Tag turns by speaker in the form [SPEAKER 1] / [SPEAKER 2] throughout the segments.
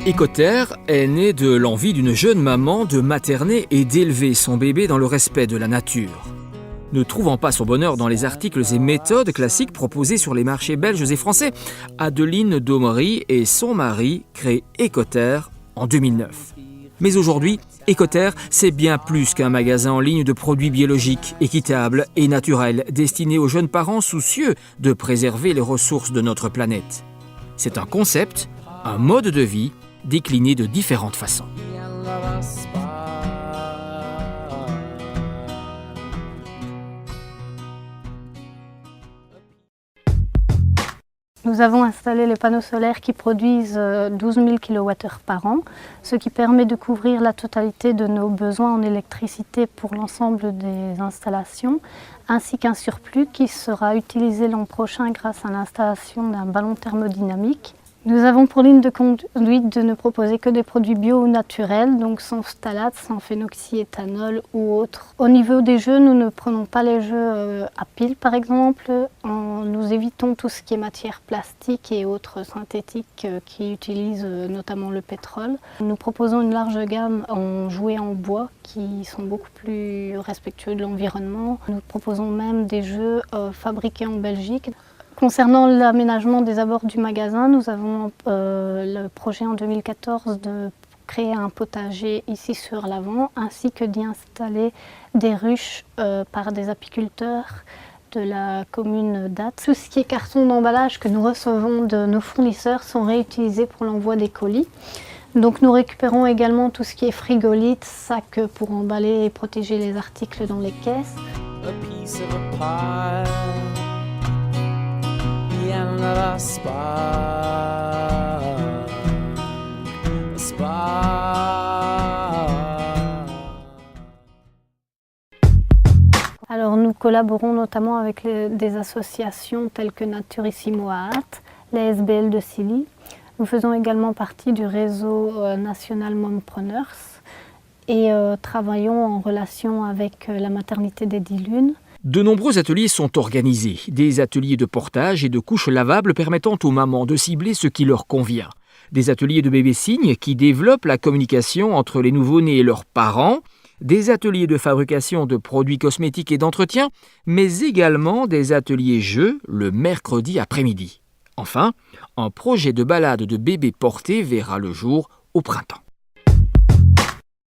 [SPEAKER 1] Écoterre est né de l'envie d'une jeune maman de materner et d'élever son bébé dans le respect de la nature. Ne trouvant pas son bonheur dans les articles et méthodes classiques proposés sur les marchés belges et français, Adeline Daumery et son mari créent Écoterre en 2009. Mais aujourd'hui, Écoterre, c'est bien plus qu'un magasin en ligne de produits biologiques, équitables et naturels, destinés aux jeunes parents soucieux de préserver les ressources de notre planète. C'est un concept, un mode de vie, décliné de différentes façons.
[SPEAKER 2] Nous avons installé les panneaux solaires qui produisent 12 000 kWh par an, ce qui permet de couvrir la totalité de nos besoins en électricité pour l'ensemble des installations, ainsi qu'un surplus qui sera utilisé l'an prochain grâce à l'installation d'un ballon thermodynamique. Nous avons pour ligne de conduite de ne proposer que des produits bio ou naturels, donc sans phtalates, sans phénoxyéthanol ou autres. Au niveau des jeux, nous ne prenons pas les jeux à piles par exemple. Nous évitons tout ce qui est matière plastique et autres synthétiques qui utilisent notamment le pétrole. Nous proposons une large gamme en jouets en bois qui sont beaucoup plus respectueux de l'environnement. Nous proposons même des jeux fabriqués en Belgique. Concernant l'aménagement des abords du magasin, nous avons le projet en 2014 de créer un potager ici sur l'avant, ainsi que d'y installer des ruches par des apiculteurs de la commune d'Ath. Tout ce qui est carton d'emballage que nous recevons de nos fournisseurs sont réutilisés pour l'envoi des colis. Donc nous récupérons également tout ce qui est frigolite, sacs pour emballer et protéger les articles dans les caisses. Alors nous collaborons notamment avec des associations telles que Naturissimo à Ath, les SBL de Silly. Nous faisons également partie du réseau national Mompreneurs et travaillons en relation avec la maternité des 10 Lunes.
[SPEAKER 1] De nombreux ateliers sont organisés, des ateliers de portage et de couches lavables permettant aux mamans de cibler ce qui leur convient. Des ateliers de bébé-signes qui développent la communication entre les nouveau-nés et leurs parents, des ateliers de fabrication de produits cosmétiques et d'entretien, mais également des ateliers jeux le mercredi après-midi. Enfin, un projet de balade de bébés portés verra le jour au printemps.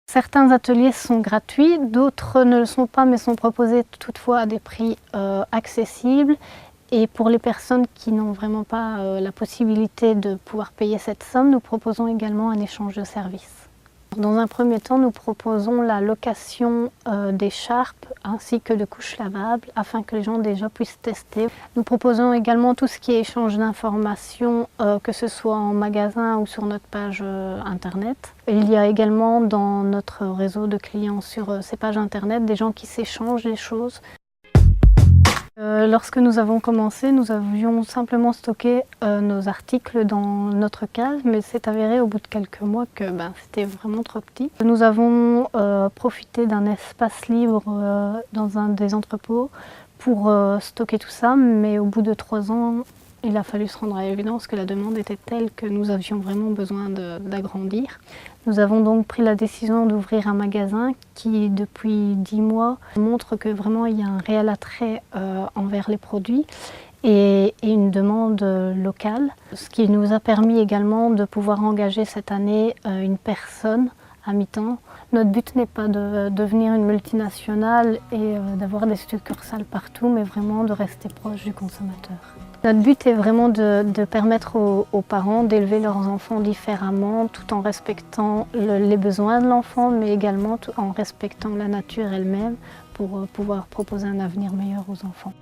[SPEAKER 2] Certains ateliers sont gratuits, d'autres ne le sont pas mais sont proposés toutefois à des prix accessibles. Et pour les personnes qui n'ont vraiment pas la possibilité de pouvoir payer cette somme, nous proposons également un échange de services. Dans un premier temps, nous proposons la location d'écharpes ainsi que de couches lavables afin que les gens déjà puissent tester. Nous proposons également tout ce qui est échange d'informations, que ce soit en magasin ou sur notre page internet. Il y a également dans notre réseau de clients sur ces pages internet des gens qui s'échangent des choses. Lorsque nous avons commencé, nous avions simplement stocké nos articles dans notre cave, mais c'est avéré au bout de quelques mois que c'était vraiment trop petit. Nous avons profité d'un espace libre dans un des entrepôts pour stocker tout ça, mais au bout de 3 ans, il a fallu se rendre à l'évidence que la demande était telle que nous avions vraiment besoin d'agrandir. Nous avons donc pris la décision d'ouvrir un magasin qui, depuis 10 mois, montre que vraiment il y a un réel attrait envers les produits et une demande locale. Ce qui nous a permis également de pouvoir engager cette année une personne à mi-temps. Notre but n'est pas de devenir une multinationale et d'avoir des succursales partout, mais vraiment de rester proche du consommateur. Notre but est vraiment de permettre aux parents d'élever leurs enfants différemment, tout en respectant les besoins de l'enfant, mais également en respectant la nature elle-même pour pouvoir proposer un avenir meilleur aux enfants.